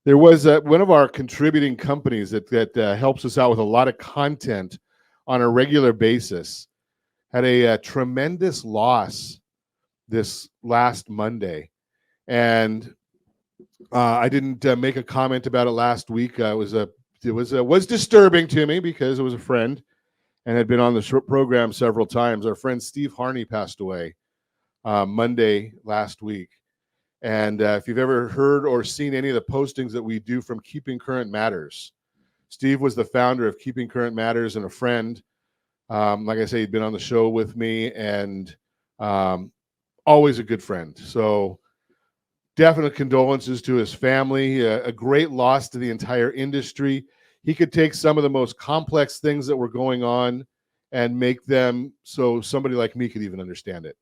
[SPEAKER 2] There was one of our contributing companies that helps us out with a lot of content on a regular basis had a tremendous loss this last Monday. And I didn't make a comment about it last week. It was disturbing to me because it was a friend and had been on the program several times. Our friend Steve Harney passed away Monday last week. And if you've ever heard or seen any of the postings that we do from Keeping Current Matters, Steve was the founder of Keeping Current Matters and a friend. Like I say, he'd been on the show with me and always a good friend. So definite condolences to his family, a great loss to the entire industry. He could take some of the most complex things that were going on and make them so somebody like me could even understand it.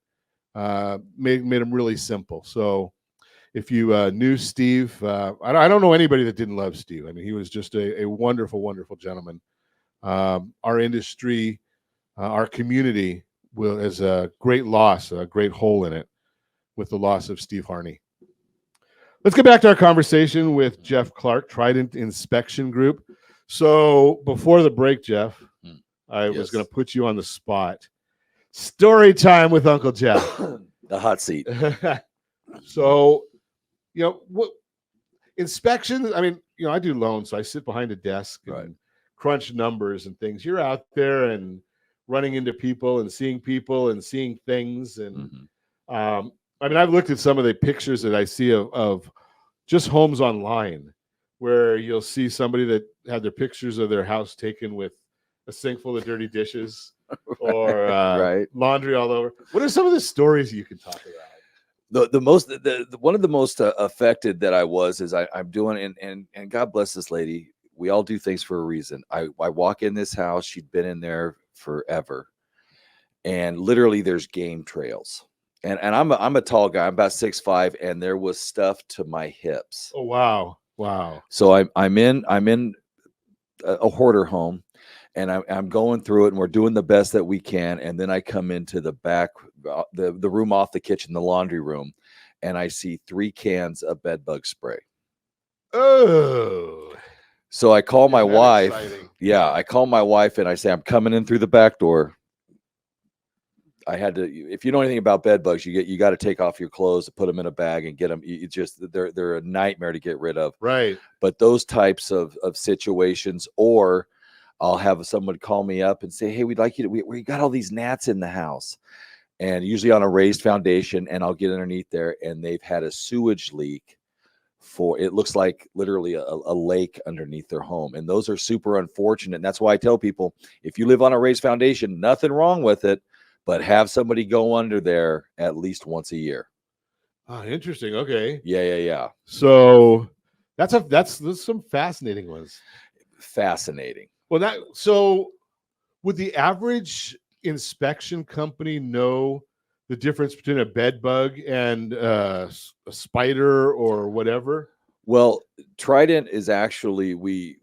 [SPEAKER 2] Made them really simple. So if you knew Steve, I don't know anybody that didn't love Steve. I mean, he was just a wonderful, wonderful gentleman. Our industry, our community is a great loss, a great hole in it with the loss of Steve Harney. Let's get back to our conversation with Jeff Clark, Trident Inspection Group. So before the break, Jeff, I was going to put you on the spot. Story time with Uncle Jeff.
[SPEAKER 3] The hot seat.
[SPEAKER 2] So, you know, what inspections, I mean, you know, I do loans, so I sit behind a desk and crunch numbers and things. You're out there and running into people and seeing things. And I mean, I've looked at some of the pictures that I see of just homes online where you'll see somebody that had their pictures of their house taken with a sink full of dirty dishes or laundry all over. What are some of the stories you can talk about?
[SPEAKER 3] One of the most affected that I was is I'm doing, and God bless this lady. We all do things for a reason. I walk in this house. She'd been in there forever, and literally there's game trails. And I'm a tall guy. I'm about 6'5", and there was stuff to my hips.
[SPEAKER 2] Oh wow.
[SPEAKER 3] So I'm in a hoarder home, and I'm going through it, and we're doing the best that we can. And then I come into the back, the room off the kitchen, the laundry room, and I see 3 cans of bed bug spray.
[SPEAKER 2] Oh,
[SPEAKER 3] So I call my
[SPEAKER 2] Isn't that
[SPEAKER 3] wife.
[SPEAKER 2] exciting?
[SPEAKER 3] Yeah, I call my wife and I say, I'm coming in through the back door. I had to. If you know anything about bed bugs, you got to take off your clothes, put them in a bag, and get them. They're a nightmare to get rid of.
[SPEAKER 2] right.
[SPEAKER 3] But those types of situations, or I'll have someone call me up and say, hey, we'd like you to. We got all these gnats in the house, and usually on a raised foundation, and I'll get underneath there, and they've had a sewage leak. It looks like literally a lake underneath their home, and those are super unfortunate. And that's why I tell people, if you live on a raised foundation, nothing wrong with it, but have somebody go under there at least once a year.
[SPEAKER 2] Oh, interesting. Okay.
[SPEAKER 3] Yeah.
[SPEAKER 2] So that's some fascinating ones.
[SPEAKER 3] Fascinating.
[SPEAKER 2] Well, so would the average inspection company know the difference between a bed bug and a spider or whatever?
[SPEAKER 3] Well, Trident is actually we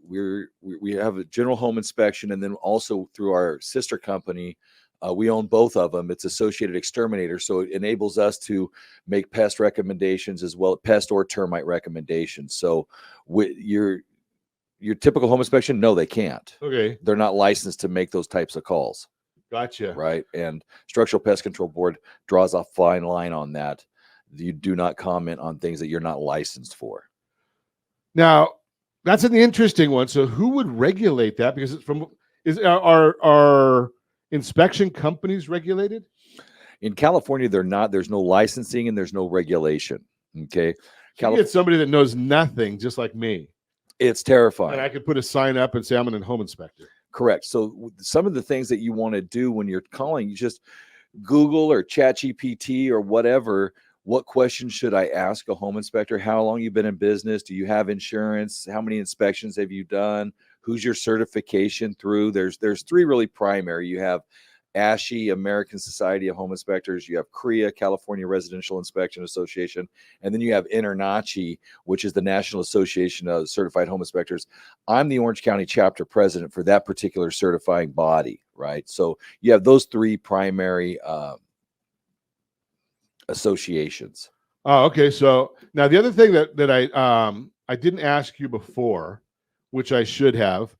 [SPEAKER 3] have a general home inspection, and then also through our sister company, we own both of them. It's Associated Exterminator, so it enables us to make pest recommendations as well, pest or termite recommendations. So your typical home inspection, no, they can't.
[SPEAKER 2] Okay,
[SPEAKER 3] They're not licensed to make those types of calls.
[SPEAKER 2] gotcha.
[SPEAKER 3] Right. And Structural Pest Control Board draws a fine line on that. You do not comment on things that you're not licensed for.
[SPEAKER 2] Now, that's an interesting one. So who would regulate that? Because are inspection companies regulated?
[SPEAKER 3] In California, they're not. There's no licensing and there's no regulation. Okay.
[SPEAKER 2] You get somebody that knows nothing, just like me,
[SPEAKER 3] It's terrifying.
[SPEAKER 2] and I could put a sign up and say I'm an home inspector.
[SPEAKER 3] Correct. So some of the things that you want to do when you're calling, you just Google or ChatGPT or whatever. What questions should I ask a home inspector? How long you've been in business? Do you have insurance? How many inspections have you done? Who's your certification through? There's 3 really primary. You have ASHI, American Society of Home Inspectors. You have CREA, California Residential Inspection Association. And then you have INTERNACHI, which is the National Association of Certified Home Inspectors. I'm the Orange County chapter president for that particular certifying body, right? So you have those 3 primary associations.
[SPEAKER 2] Oh, okay. So now the other thing that I didn't ask you before, which I should have.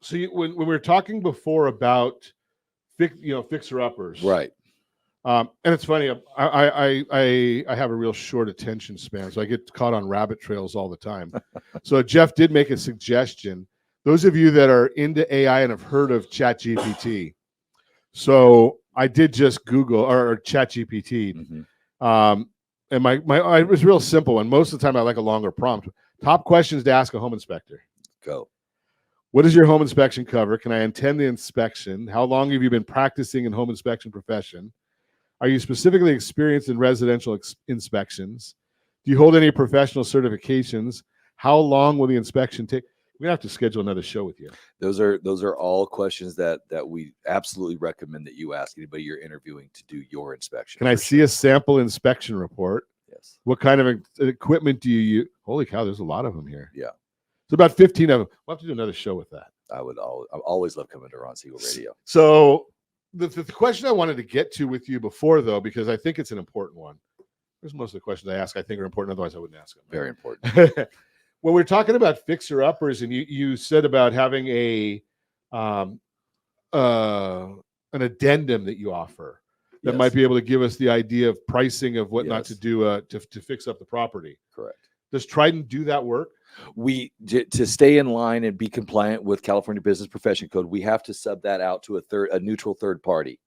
[SPEAKER 2] So when we were talking before about fixer uppers,
[SPEAKER 3] Right.
[SPEAKER 2] And it's funny. I have a real short attention span, so I get caught on rabbit trails all the time. So Jeff did make a suggestion. Those of you that are into AI and have heard of ChatGPT, so I did just Google or ChatGPT,
[SPEAKER 3] Mm-hmm.
[SPEAKER 2] and it was real simple. And most of the time, I like a longer prompt. Top questions to ask a home inspector.
[SPEAKER 3] Go.
[SPEAKER 2] What does your home inspection cover? Can I attend the inspection? How long have you been practicing in home inspection profession? Are you specifically experienced in residential inspections? Do you hold any professional certifications? How long will the inspection take? We're gonna have to schedule another show with you.
[SPEAKER 3] Those are all questions that we absolutely recommend that you ask anybody you're interviewing to do your inspection.
[SPEAKER 2] Can I see a sample inspection report?
[SPEAKER 3] Yes.
[SPEAKER 2] What kind of equipment do you use? Holy cow, there's a lot of them here.
[SPEAKER 3] Yeah.
[SPEAKER 2] It's about 15 of them. We'll have to do another show with that.
[SPEAKER 3] I always love coming to Ron Siegel Radio.
[SPEAKER 2] So the question I wanted to get to with you before, though, because I think it's an important one. There's most of the questions I ask I think are important. Otherwise, I wouldn't ask them.
[SPEAKER 3] Very important.
[SPEAKER 2] When we're talking about fixer uppers, and you said about having an addendum that you offer that might be able to give us the idea of pricing of what not to do to fix up the property.
[SPEAKER 3] Correct.
[SPEAKER 2] Does Trident do that work?
[SPEAKER 3] To stay in line and be compliant with California Business Profession Code, we have to sub that out to a neutral third party,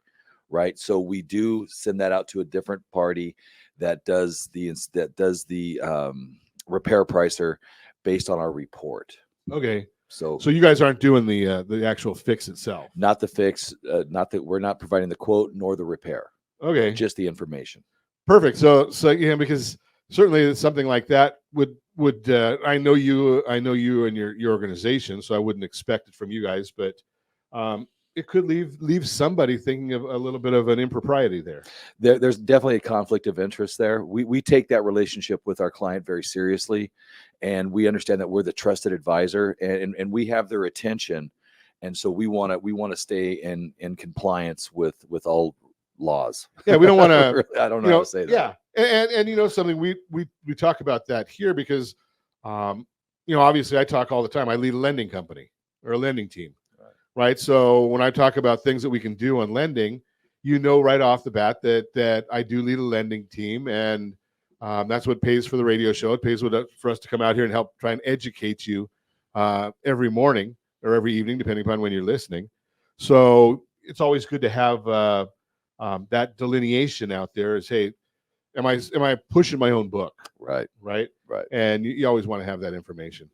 [SPEAKER 3] right? So we do send that out to a different party that does the repair pricer based on our report.
[SPEAKER 2] Okay.
[SPEAKER 3] So
[SPEAKER 2] you guys aren't doing the actual fix itself.
[SPEAKER 3] Not the fix, not that we're not providing the quote nor the repair.
[SPEAKER 2] Okay.
[SPEAKER 3] Just the information.
[SPEAKER 2] Perfect. So because certainly something like that would I know you and your organization, so I wouldn't expect it from you guys, but it could leave somebody thinking of a little bit of an impropriety there.
[SPEAKER 3] There's definitely a conflict of interest there. We take that relationship with our client very seriously, and we understand that we're the trusted advisor, and we have their attention, and so we want to stay in compliance with all laws.
[SPEAKER 2] Yeah, we don't want to.
[SPEAKER 3] I don't know how to say that.
[SPEAKER 2] Yeah, and something we talk about that here because, obviously I talk all the time. I lead a lending company or a lending team, right? So when I talk about things that we can do on lending, right off the bat that I do lead a lending team, and that's what pays for the radio show. It pays for us to come out here and help try and educate you every morning or every evening, depending upon when you're listening. So it's always good to have that delineation out there. Is, hey, am I pushing my own book?
[SPEAKER 3] Right.
[SPEAKER 2] And you always want to have that information.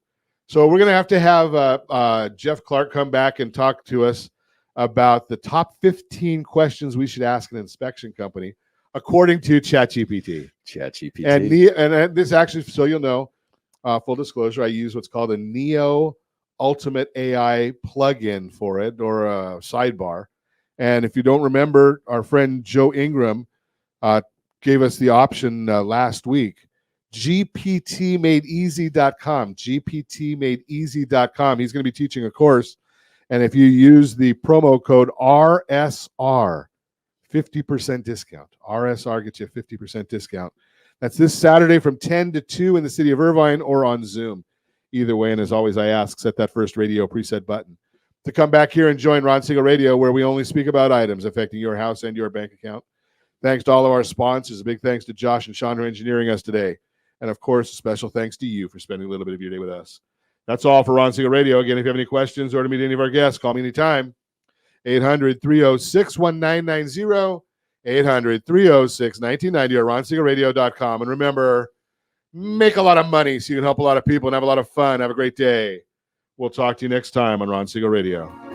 [SPEAKER 2] So we're going to have Jeff Clark come back and talk to us about the top 15 questions we should ask an inspection company, according to ChatGPT. And this actually, so you'll know, full disclosure, I use what's called a Neo Ultimate AI plugin for it, or a sidebar. And if you don't remember, our friend Joe Ingram gave us the option last week. gptmadeeasy.com. gptmadeeasy.com. He's going to be teaching a course, and if you use the promo code RSR, 50% discount. RSR gets you a 50% discount. That's this Saturday from 10 to 2 in the city of Irvine or on Zoom. Either way, and as always, I ask, set that first radio preset button to come back here and join Ron Siegel Radio, where we only speak about items affecting your house and your bank account. Thanks to all of our sponsors. A big thanks to Josh and Sean for engineering us today. And, of course, a special thanks to you for spending a little bit of your day with us. That's all for Ron Siegel Radio. Again, if you have any questions or to meet any of our guests, call me anytime. 800-306-1990, 800-306-1990, or ronsiegelradio.com. And remember, make a lot of money so you can help a lot of people and have a lot of fun. Have a great day. We'll talk to you next time on Ron Siegel Radio.